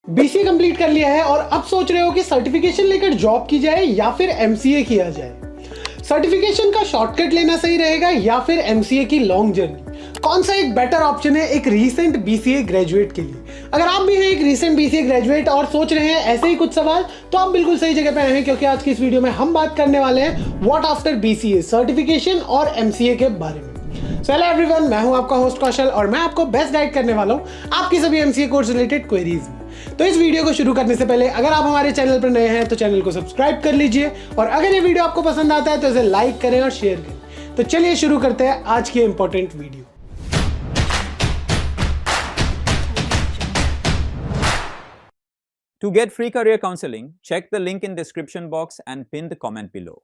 BCA complete कर लिया है और अब सोच रहे हो कि सर्टिफिकेशन लेकर जॉब की जाए या फिर एमसीए किया जाए। सर्टिफिकेशन का शॉर्टकट लेना सही रहेगा या फिर एमसीए की लॉन्ग जर्नी, कौन सा एक बेटर ऑप्शन है एक रीसेंट बीसीए ग्रेजुएट के लिए। अगर आप भी हैं एक रीसेंट बीसीए ग्रेजुएट और सोच रहे हैं ऐसे ही कुछ सवाल, तो आप बिल्कुल सही जगह पे आए हैं, क्योंकि आज की इस वीडियो में हम बात करने वाले हैं व्हाट आफ्टर बीसीए, सर्टिफिकेशन और एमसीए के बारे में। हेलो एवरीवन, मैं हूं आपका होस्ट कौशल और मैं आपको बेस्ट गाइड करने वाला हूं आपकी सभी एमसीए कोर्स रिलेटेड क्वेरीज में। तो इस वीडियो को शुरू करने से पहले अगर आप हमारे चैनल पर नए हैं तो चैनल को सब्सक्राइब कर लीजिए, और अगर ये वीडियो आपको पसंद आता है तो इसे लाइक करें और शेयर करें। तो चलिए शुरू करते हैं आज की important video. To get free career counseling, check the link in description box and pin the comment below.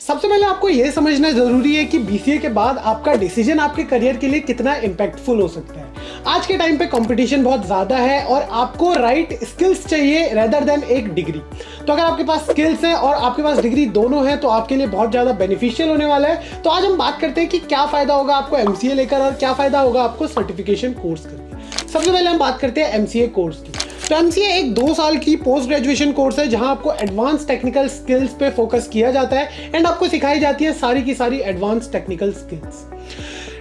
सबसे पहले आपको यह समझना जरूरी है कि बीसीए के बाद आपका डिसीजन आपके करियर के लिए कितना इंपैक्टफुल हो सकता है। आज के टाइम पे कंपटीशन बहुत ज्यादा है और आपको राइट स्किल्स चाहिए रेदर देन एक डिग्री। तो अगर आपके पास स्किल्स हैं और आपके पास डिग्री दोनों है तो आपके लिए बहुत ज्यादा बेनिफिशियल होने वाला है। तो आज हम बात करते हैं कि क्या फायदा होगा आपको एमसीए लेकर और क्या फायदा होगा आपको सर्टिफिकेशन कोर्स करके। सबसे पहले हम बात करते हैं एमसीए कोर्स की। तो एमसीए एक 2 साल की पोस्ट ग्रेजुएशन कोर्स है जहां आपको एडवांस टेक्निकल स्किल्स पे फोकस किया जाता है एंड आपको सिखाई जाती है सारी की सारी एडवांस टेक्निकल स्किल्स।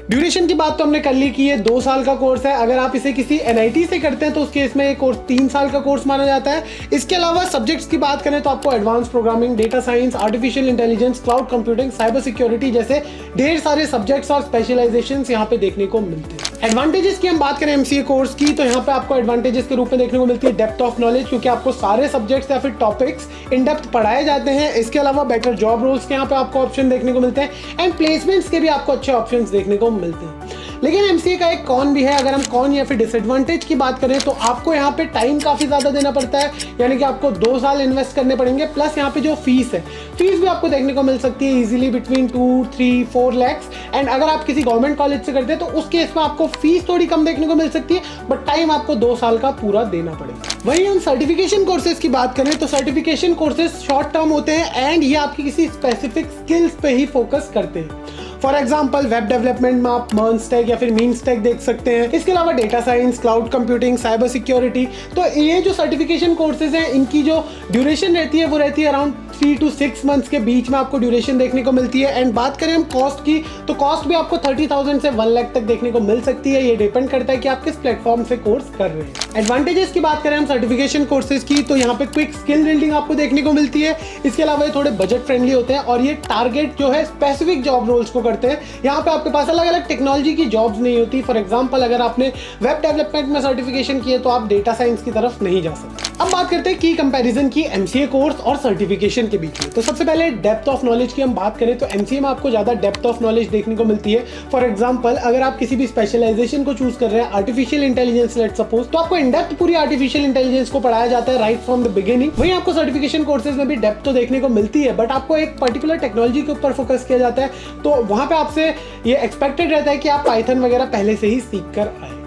ड्यूरेशन की बात तो हमने कर ली कि ये 2 साल का कोर्स है। अगर आप इसे किसी एनआईटी से करते हैं तो उस केस में ये कोर्स 3 साल का कोर्स माना जाता है। इसके अलावा सब्जेक्ट्स की बात करें तो आपको advance programming, data science, artificial intelligence, cloud computing, cyber security जैसे ढेर सारे सब्जेक्ट्स और स्पेशलाइजेशंस यहाँ पे देखने को मिलते हैं। एडवांटेजेस की हम बात करें एमसीए कोर्स की तो यहाँ पे आपको एडवांटेजेस के रूप में देखने को मिलती है डेप्थ ऑफ नॉलेज, क्योंकि आपको सारे सब्जेक्ट्स या फिर टॉपिक्स इन डेप्थ पढ़ाए जाते हैं। इसके अलावा बेटर जॉब रोल्स के यहाँ पे आपको ऑप्शन देखने को मिलते हैं एंड प्लेसमेंट्स के भी आपको अच्छे ऑप्शंस देखने को मिलते हैं। लेकिन एमसीए का एक कॉन भी है। अगर हम कॉन या फिर डिसएडवांटेज की बात करें तो आपको यहाँ पे टाइम काफी ज्यादा देना पड़ता है, यानी कि आपको 2 साल इन्वेस्ट करने पड़ेंगे। प्लस यहाँ पे जो फीस है, फीस भी आपको देखने को मिल सकती है इजीली बिटवीन 2, 3, 4 लाख। एंड अगर आप किसी गवर्नमेंट कॉलेज से करते हैं तो उस केस में आपको फीस थोड़ी कम देखने को मिल सकती है, बट टाइम आपको 2 साल का पूरा देना पड़ेगा। वहीं हम सर्टिफिकेशन कोर्सेज की बात करें तो सर्टिफिकेशन कोर्सेज शॉर्ट टर्म होते हैं एंड ये आपकी किसी स्पेसिफिक स्किल्स पे ही फोकस करते हैं। फॉर एग्जाम्पल वेब डेवलपमेंट में आप मर्न स्टैक या फिर मीन स्टैक देख सकते हैं। इसके अलावा data science, cloud computing, cyber security. तो ये जो सर्टिफिकेशन कोर्सेज हैं इनकी जो ड्यूरेशन रहती है वो रहती है अराउंड 3 to 6 मंथ्स के बीच में आपको ड्यूरेशन देखने को मिलती है। एंड बात करें हम कॉस्ट की तो कॉस्ट भी आपको 30,000 से 1 लाख तक देखने को मिल सकती है। ये डिपेंड करता है कि आप किस प्लेटफॉर्म से कोर्स कर रहे हैं। एडवांटेजेस की बात करें हम सर्टिफिकेशन कोर्सेज की तो यहाँ पे क्विक स्किल बिल्डिंग आपको देखने को मिलती है। इसके अलावा ये थोड़े बजट फ्रेंडली होते हैं और ये टारगेट जो है स्पेसिफिक जॉब रोल्स को करते हैं। यहाँ पे आपके पास अलग अलग टेक्नोलॉजी की जॉब्स नहीं होती। फॉर एग्जांपल अगर आपने वेब डेवलपमेंट में सर्टिफिकेशन किए तो आप डेटा साइंस की तरफ नहीं जा सकते। अब बात करते हैं की कंपैरिजन की एमसीए कोर्स और सर्टिफिकेशन के बीच में। तो सबसे पहले डेप्थ ऑफ नॉलेज की हम बात करें तो एमसीए में आपको ज्यादा डेप्थ ऑफ नॉलेज देखने को मिलती है। फॉर एग्जांपल अगर आप किसी भी स्पेशलाइजेशन को चूज कर रहे हैं, आर्टिफिशियल इंटेलिजेंस लेट्स सपोज, तो आपको इन डेप्थ पूरी आर्टिफिशियल इंटेलिजेंस को पढ़ाया जाता है राइट फ्रॉम द बिगिनिंग। वहीं आपको सर्टिफिकेशन कोर्सेज में भी डेप्थ तो देखने को मिलती है, बट आपको एक पर्टिकुलर टेक्नोलॉजी के ऊपर फोकस किया जाता है। तो वहां पे आपसे ये एक्सपेक्टेड रहता है कि आप पाइथन वगैरह पहले से ही सीख कर आए।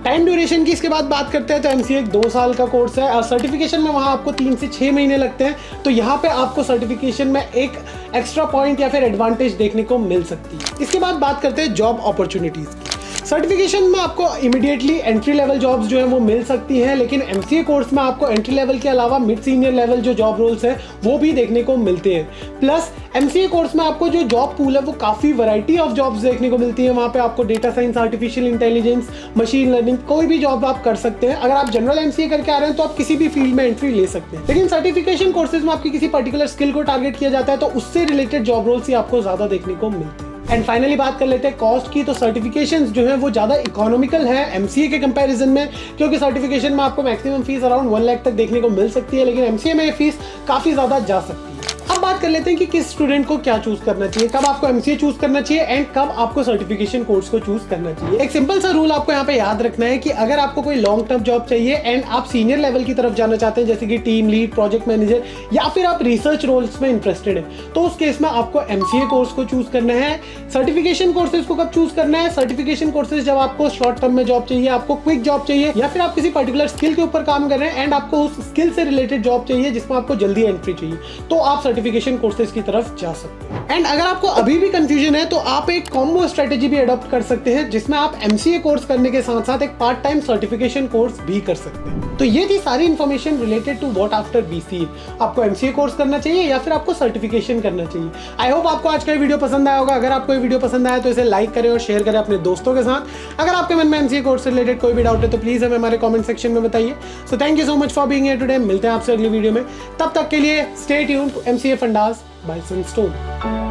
टाइम ड्यूरेशन की इसके बाद बात करते हैं तो एमसीए एक 2 साल का कोर्स है और सर्टिफिकेशन में वहाँ आपको 3 से 6 महीने लगते हैं। तो यहाँ पे आपको सर्टिफिकेशन में एक एक्स्ट्रा पॉइंट या फिर एडवांटेज देखने को मिल सकती है। इसके बाद बात करते हैं जॉब अपॉर्चुनिटीज की। सर्टिफिकेशन में आपको इमीडिएटली एंट्री लेवल जॉब्स जो है वो मिल सकती हैं, लेकिन एमसीए कोर्स में आपको एंट्री लेवल के अलावा मिड सीनियर लेवल जो जॉब रोल्स हैं वो भी देखने को मिलते हैं। प्लस एमसीए कोर्स में आपको जो जॉब पूल है वो काफ़ी वैरायटी ऑफ जॉब्स देखने को मिलती है। वहाँ पे आपको data science, artificial intelligence, machine learning, कोई भी जॉब आप कर सकते हैं। अगर आप जनरल एमसीए करके आ रहे हैं तो आप किसी भी फील्ड में एंट्री ले सकते हैं, लेकिन सर्टिफिकेशन कोर्सेज में आपकी किसी पर्टिकुलर स्किल को टारगेट किया जाता है तो उससे रिलेटेड जॉब रोल्स ही आपको ज़्यादा देखने को मिलते हैं। एंड फाइनली बात कर लेते हैं कॉस्ट की। तो सर्टिफिकेशंस जो है वो ज़्यादा इकोनॉमिकल है एमसीए के कंपैरिजन में, क्योंकि सर्टिफिकेशन में आपको मैक्सिमम फीस अराउंड 1 लाख तक देखने को मिल सकती है, लेकिन एमसीए में ये फीस काफ़ी ज़्यादा जा सकती है। अब बात कर लेते हैं कि किस स्टूडेंट को क्या चूज करना चाहिए, कब आपको एमसीए चूज करना चाहिए एंड कब आपको सर्टिफिकेशन कोर्स को चूज करना चाहिए। एक सिंपल सा रूल आपको यहाँ पे याद रखना है कि अगर आपको कोई लॉन्ग टर्म जॉब चाहिए एंड आप सीनियर लेवल की तरफ जाना चाहते हैं जैसे कि टीम लीड, प्रोजेक्ट मैनेजर, या फिर आप रिसर्च रोल्स में इंटरेस्टेड है, तो उस केस में आपको एमसीए कोर्स को चूज करना है। सर्टिफिकेशन कोर्सेज को कब चूज करना है? सर्टिफिकेशन कोर्सेज जब आपको शॉर्ट टर्म में जॉब चाहिए, आपको क्विक जॉब चाहिए, या फिर आप किसी पर्टिकुलर स्किल के ऊपर काम कर रहे हैं एंड आपको उस स्किल से रिलेटेड जॉब चाहिए जिसमें आपको जल्दी एंट्री चाहिए, तो आप सर्टिफिकेशन कोर्सेज की तरफ जा सकते हैं। एंड अगर आपको अभी भी कंफ्यूजन है तो आप एक कॉम्बो स्ट्रेटेजी भी अडॉप्ट कर सकते हैं, जिसमें आप MCA कोर्स करने के साथ साथ एक पार्ट टाइम सर्टिफिकेशन कोर्स भी कर सकते हैं। तो ये थी सारी information related to what after BCA। आपको MCA कोर्स करना चाहिए या फिर आपको सर्टिफिकेशन करना चाहिए। आई होप आपको आज का वीडियो पसंद आया होगा। अगर आपको ये वीडियो पसंद आया तो इसे लाइक करें और शेयर करें अपने दोस्तों के साथ। अगर आपके मन में MCA कोर्स से रिलेटेड कोई भी डाउट है तो प्लीज हमें हमारे कमेंट सेक्शन में बताइए। So thank you so much for being here today. मिलते हैं आपसे अगली वीडियो में, तब तक के लिए stay tuned to MCA fundas by Sunstone.